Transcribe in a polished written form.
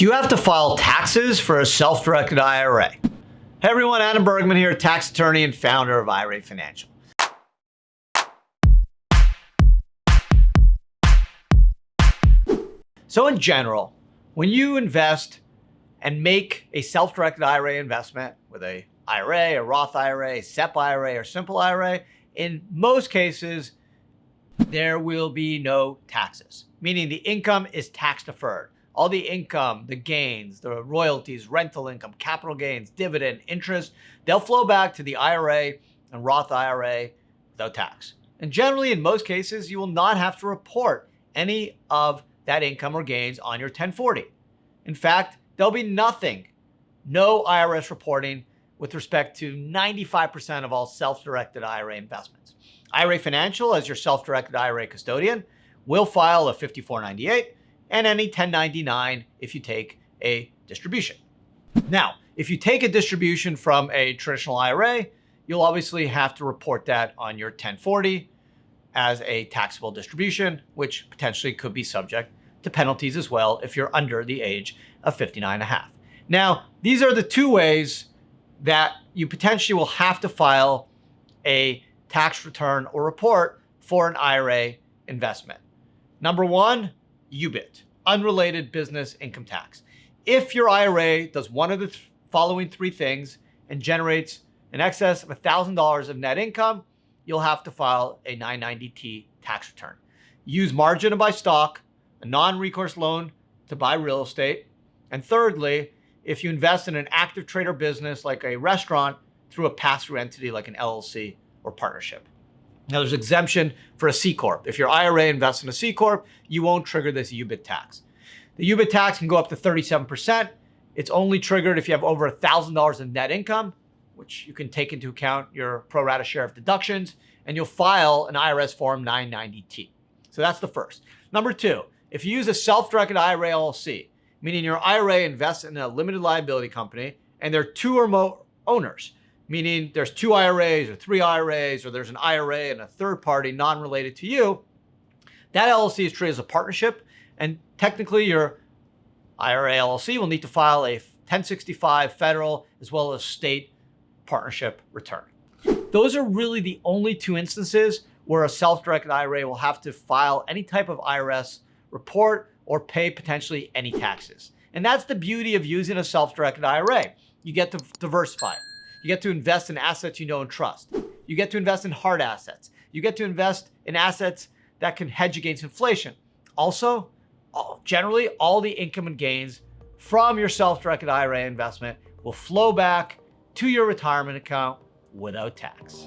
Do you have to file taxes for a self-directed IRA? Hey everyone, Adam Bergman here, tax attorney and founder of IRA Financial. So in general, when you invest and make a self-directed IRA investment with a IRA, a Roth IRA, a SEP IRA, or simple IRA, in most cases, there will be no taxes, meaning the income is tax deferred. All the income, the gains, the royalties, rental income, capital gains, dividend, interest, they'll flow back to the IRA and Roth IRA without tax. And generally, in most cases, you will not have to report any of that income or gains on your 1040. In fact, there'll be nothing, no IRS reporting with respect to 95% of all self-directed IRA investments. IRA Financial, as your self-directed IRA custodian, will file a 5498 and any 1099 if you take a distribution. Now, if you take a distribution from a traditional IRA, you'll obviously have to report that on your 1040 as a taxable distribution, which potentially could be subject to penalties as well if you're under the age of 59 and a half. Now, these are the two ways that you potentially will have to file a tax return or report for an IRA investment. Number one, UBIT, unrelated business income tax. If your IRA does one of the following three things and generates in excess of $1,000 of net income, you'll have to file a 990T tax return. Use margin to buy stock, a non-recourse loan to buy real estate. And thirdly, if you invest in an active trader business like a restaurant through a pass-through entity like an LLC or partnership. Now, there's exemption for a C Corp. If your IRA invests in a C Corp, you won't trigger this UBIT tax. The UBIT tax can go up to 37%. It's only triggered if you have over $1,000 in net income, which you can take into account your pro rata share of deductions, and you'll file an IRS Form 990T. So that's the first. Number two, if you use a self-directed IRA LLC, meaning your IRA invests in a limited liability company and there are two or more owners, meaning there's two IRAs or three IRAs, or there's an IRA and a third party non-related to you, that LLC is treated as a partnership, and technically your IRA LLC will need to file a 1065 federal as well as state partnership return. Those are really the only two instances where a self-directed IRA will have to file any type of IRS report or pay potentially any taxes. And that's the beauty of using a self-directed IRA. You get to diversify. You get to invest in assets you know and trust. You get to invest in hard assets. You get to invest in assets that can hedge against inflation. Also, generally, all the income and gains from your self-directed IRA investment will flow back to your retirement account without tax.